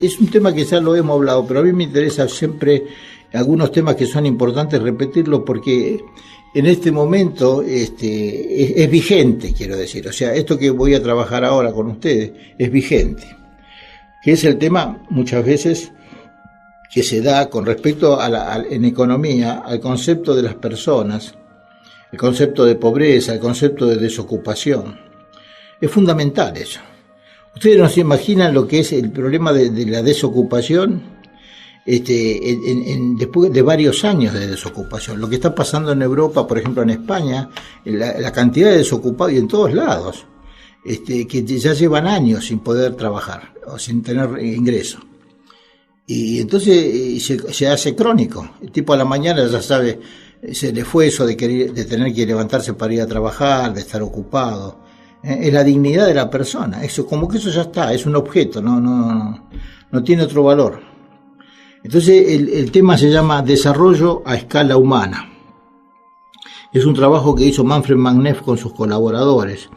Es un tema que ya lo hemos hablado, pero a mí me interesa siempre algunos temas que son importantes repetirlos porque en este momento es vigente, quiero decir. O sea, esto que voy a trabajar ahora con ustedes es vigente, que es el tema muchas veces que se da con respecto en economía al concepto de las personas, el concepto de pobreza, el concepto de desocupación. Es fundamental eso. Ustedes no se imaginan lo que es el problema de la desocupación después de varios años de desocupación. Lo que está pasando en Europa, por ejemplo en España, la cantidad de desocupados y en todos lados, que ya llevan años sin poder trabajar o sin tener ingreso. Y entonces se hace crónico. El tipo a la mañana ya sabe, se le fue eso de tener que levantarse para ir a trabajar, de estar ocupado. Es la dignidad de la persona, eso como que eso ya está, es un objeto, no tiene otro valor. Entonces el tema se llama Desarrollo a escala humana. Es un trabajo que hizo Manfred Mangneff con sus colaboradores.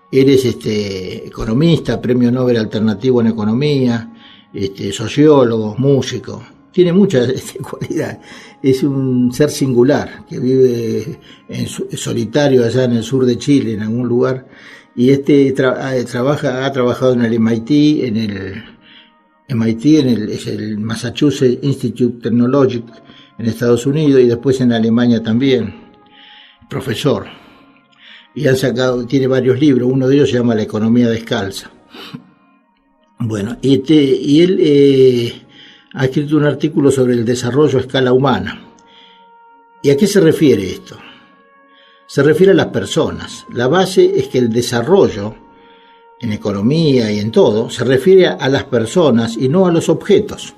Él es economista, premio Nobel alternativo en economía, sociólogo, músico. Tiene muchas cualidades. Es un ser singular que vive solitario allá en el sur de Chile, en algún lugar. Y ha trabajado en el MIT, es el Massachusetts Institute Technologic en Estados Unidos y después en Alemania también, profesor. Y tiene varios libros, uno de ellos se llama La economía descalza. Bueno, y él ha escrito un artículo sobre el desarrollo a escala humana. ¿Y a qué se refiere esto? Se refiere a las personas. La base es que el desarrollo, en economía y en todo, se refiere a las personas y no a los objetos.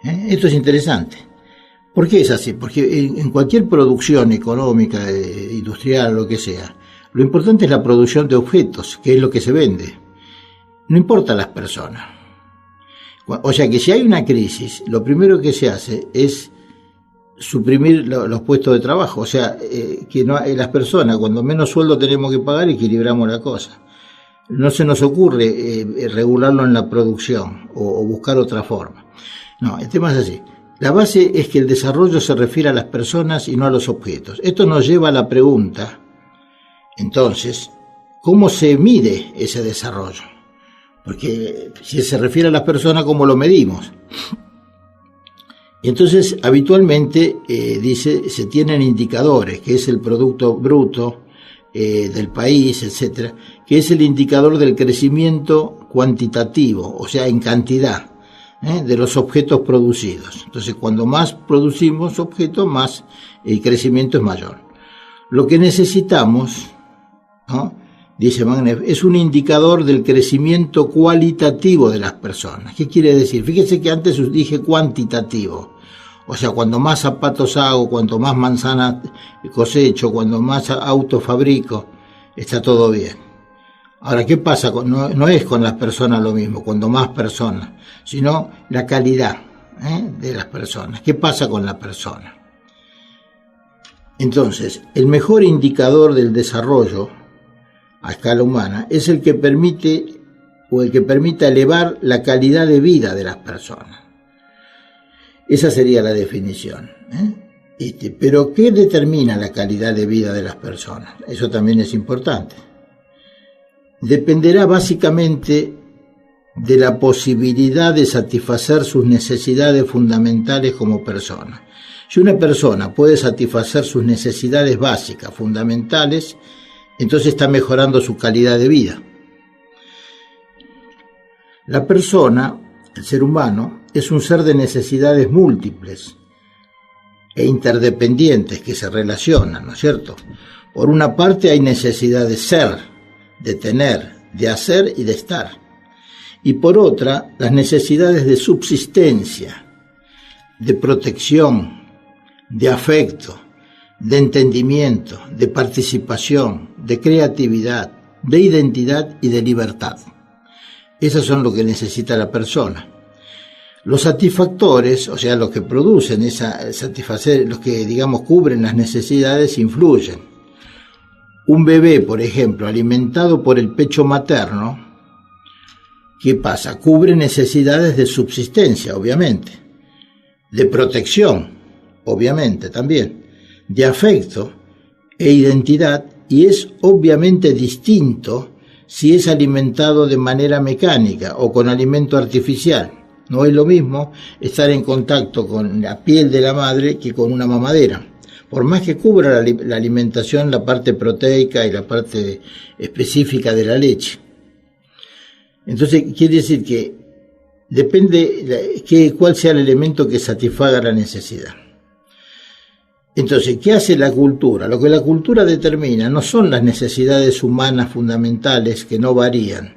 Esto es interesante. ¿Por qué es así? Porque en cualquier producción económica, industrial, lo que sea, lo importante es la producción de objetos, que es lo que se vende. No importa las personas. O sea que si hay una crisis, lo primero que se hace es suprimir los puestos de trabajo, o sea, que no las personas, cuando menos sueldo tenemos que pagar, equilibramos la cosa. No se nos ocurre regularlo en la producción o buscar otra forma. No, el tema es así. La base es que el desarrollo se refiere a las personas y no a los objetos. Esto nos lleva a la pregunta, entonces, ¿cómo se mide ese desarrollo? Porque si se refiere a las personas, ¿cómo lo medimos? Y entonces, habitualmente, se tienen indicadores, que es el Producto Bruto del país, etcétera, que es el indicador del crecimiento cuantitativo, o sea, en cantidad, de los objetos producidos. Entonces, cuando más producimos objetos, más el crecimiento es mayor. Lo que necesitamos, ¿no?, dice Mangneff, es un indicador del crecimiento cualitativo de las personas. ¿Qué quiere decir? Fíjese que antes dije cuantitativo. O sea, cuando más zapatos hago, cuanto más manzanas cosecho, cuando más autos fabrico, está todo bien. Ahora, ¿qué pasa? No es con las personas lo mismo, cuando más personas, sino la calidad de las personas. ¿Qué pasa con la persona? Entonces, el mejor indicador del desarrollo a escala humana es el que permita elevar la calidad de vida de las personas. Esa sería la definición. Pero ¿qué determina la calidad de vida de las personas? Eso también es importante. Dependerá básicamente de la posibilidad de satisfacer sus necesidades fundamentales como persona. Si una persona puede satisfacer sus necesidades básicas, fundamentales, entonces está mejorando su calidad de vida. La persona, el ser humano, es un ser de necesidades múltiples e interdependientes que se relacionan, ¿no es cierto? Por una parte hay necesidad de ser, de tener, de hacer y de estar. Y por otra, las necesidades de subsistencia, de protección, de afecto, de entendimiento, de participación, de creatividad, de identidad y de libertad. Esas son lo que necesita la persona. Los satisfactores, o sea, los que producen los que, digamos, cubren las necesidades, influyen. Un bebé, por ejemplo, alimentado por el pecho materno, ¿Qué pasa? Cubre necesidades de subsistencia, obviamente, de protección, obviamente también, de afecto e identidad, y es obviamente distinto si es alimentado de manera mecánica o con alimento artificial. No es lo mismo estar en contacto con la piel de la madre que con una mamadera. Por más que cubra la alimentación, la parte proteica y la parte específica de la leche. Entonces, quiere decir que depende cuál sea el elemento que satisfaga la necesidad. Entonces, ¿qué hace la cultura? Lo que la cultura determina no son las necesidades humanas fundamentales que no varían,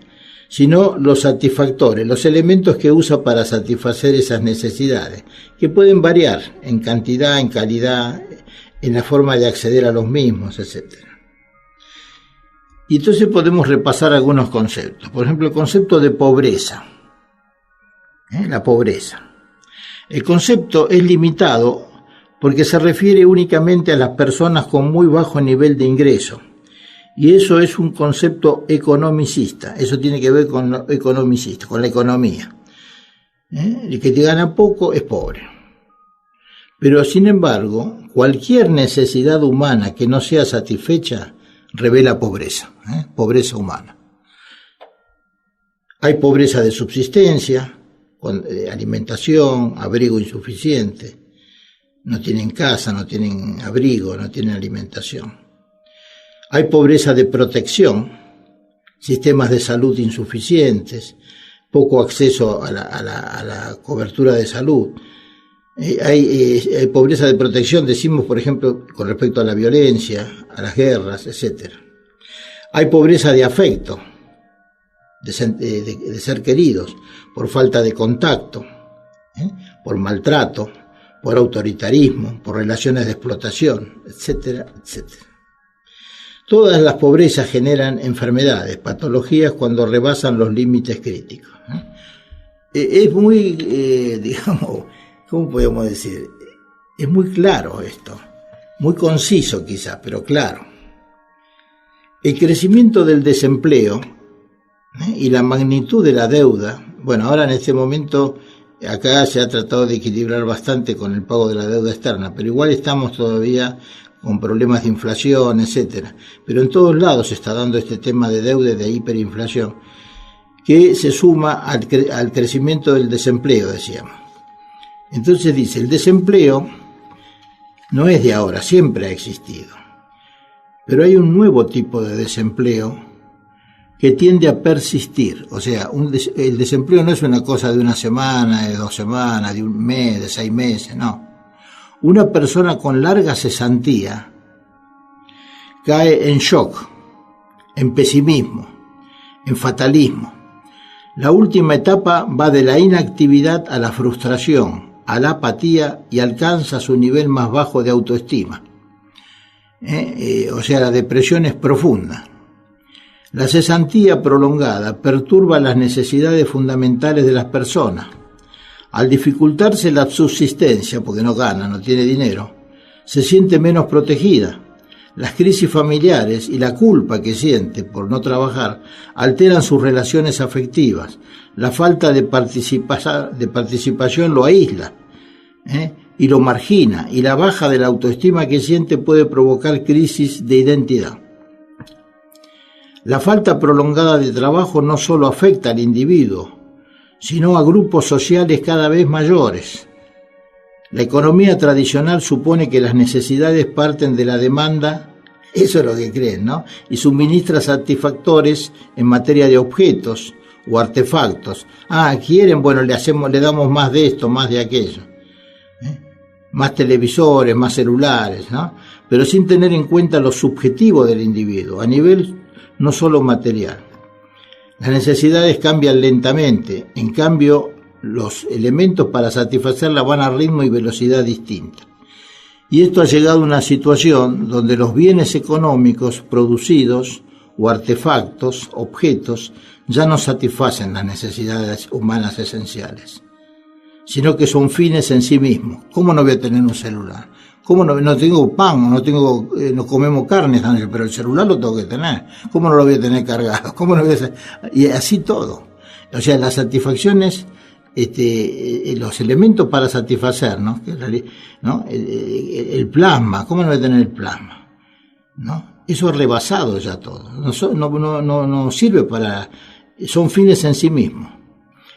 sino los satisfactores, los elementos que usa para satisfacer esas necesidades, que pueden variar en cantidad, en calidad, en la forma de acceder a los mismos, etc. Y entonces podemos repasar algunos conceptos. Por ejemplo, el concepto de pobreza. La pobreza. El concepto es limitado porque se refiere únicamente a las personas con muy bajo nivel de ingreso. Y eso es un concepto economicista. Eso tiene que ver con lo economicista, con la economía. El que te gana poco es pobre. Pero, sin embargo, cualquier necesidad humana que no sea satisfecha revela pobreza, pobreza humana. Hay pobreza de subsistencia, con alimentación, abrigo insuficiente. No tienen casa, no tienen abrigo, no tienen alimentación. Hay pobreza de protección, sistemas de salud insuficientes, poco acceso a la cobertura de salud. Hay pobreza de protección, decimos, por ejemplo, con respecto a la violencia, a las guerras, etc. Hay pobreza de afecto, de ser queridos, por falta de contacto, por maltrato, por autoritarismo, por relaciones de explotación, etcétera, etcétera. Todas las pobrezas generan enfermedades, patologías cuando rebasan los límites críticos. Es muy, digamos, ¿cómo podemos decir? Es muy claro esto, muy conciso quizás, pero claro. El crecimiento del desempleo y la magnitud de la deuda, bueno, ahora en este momento acá se ha tratado de equilibrar bastante con el pago de la deuda externa, pero igual estamos todavía con problemas de inflación, etcétera. Pero en todos lados se está dando este tema de deuda y de hiperinflación, que se suma al crecimiento del desempleo, decíamos. Entonces dice, el desempleo no es de ahora, siempre ha existido. Pero hay un nuevo tipo de desempleo que tiende a persistir. O sea, el desempleo no es una cosa de una semana, de 2 semanas, de un mes, de 6 meses, no. Una persona con larga cesantía cae en shock, en pesimismo, en fatalismo. La última etapa va de la inactividad a la frustración, a la apatía y alcanza su nivel más bajo de autoestima. O sea, la depresión es profunda. La cesantía prolongada perturba las necesidades fundamentales de las personas. Al dificultarse la subsistencia, porque no gana, no tiene dinero, se siente menos protegida. Las crisis familiares y la culpa que siente por no trabajar alteran sus relaciones afectivas. La falta de participación lo aísla y lo margina, y la baja de la autoestima que siente puede provocar crisis de identidad. La falta prolongada de trabajo no solo afecta al individuo, sino a grupos sociales cada vez mayores. La economía tradicional supone que las necesidades parten de la demanda, eso es lo que creen, ¿no? Y suministra satisfactores en materia de objetos o artefactos. Quieren, bueno, le damos más de esto, más de aquello. Más televisores, más celulares, ¿no? Pero sin tener en cuenta lo subjetivo del individuo, a nivel no solo material. Las necesidades cambian lentamente, en cambio los elementos para satisfacerlas van a ritmo y velocidad distinta. Y esto ha llegado a una situación donde los bienes económicos producidos o artefactos, objetos, ya no satisfacen las necesidades humanas esenciales, sino que son fines en sí mismos. ¿Cómo no voy a tener un celular? ¿Cómo no tengo pan, no comemos carne, pero el celular lo tengo que tener? ¿Cómo no lo voy a tener cargado? ¿Cómo no voy a hacer? Y así todo. O sea, la satisfacción es los elementos para satisfacer, ¿no? ¿No? El plasma, ¿cómo no va a tener el plasma? ¿No? Eso es rebasado ya todo. No sirve para... Son fines en sí mismos.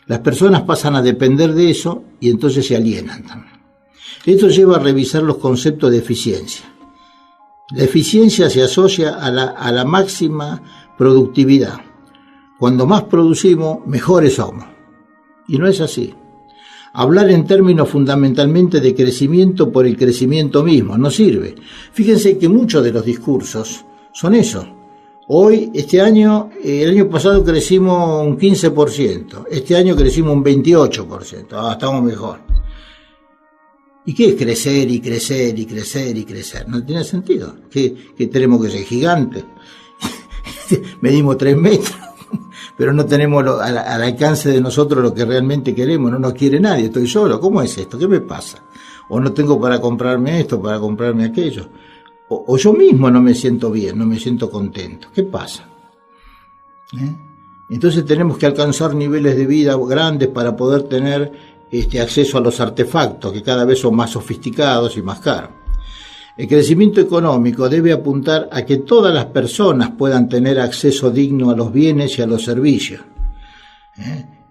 Las personas pasan a depender de eso y entonces se alienan también. Esto lleva a revisar los conceptos de eficiencia. La eficiencia se asocia a la máxima productividad. Cuando más producimos, mejores somos. Y no es así. Hablar en términos fundamentalmente de crecimiento por el crecimiento mismo no sirve. Fíjense que muchos de los discursos son eso. Hoy, el año pasado crecimos un 15%, este año crecimos un 28%, estamos mejor. ¿Y qué es crecer y crecer y crecer y crecer? No tiene sentido. ¿Que tenemos que ser gigantes? Medimos 3 metros, pero no tenemos al alcance de nosotros lo que realmente queremos, no nos quiere nadie, estoy solo, ¿cómo es esto? ¿Qué me pasa? O no tengo para comprarme esto, para comprarme aquello. O yo mismo no me siento bien, no me siento contento. ¿Qué pasa? Entonces tenemos que alcanzar niveles de vida grandes para poder tener acceso a los artefactos, que cada vez son más sofisticados y más caros. El crecimiento económico debe apuntar a que todas las personas puedan tener acceso digno a los bienes y a los servicios.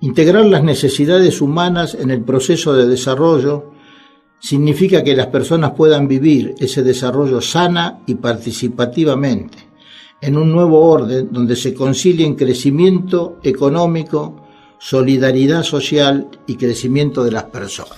Integrar las necesidades humanas en el proceso de desarrollo significa que las personas puedan vivir ese desarrollo sana y participativamente, en un nuevo orden donde se concilien crecimiento económico, solidaridad social y crecimiento de las personas.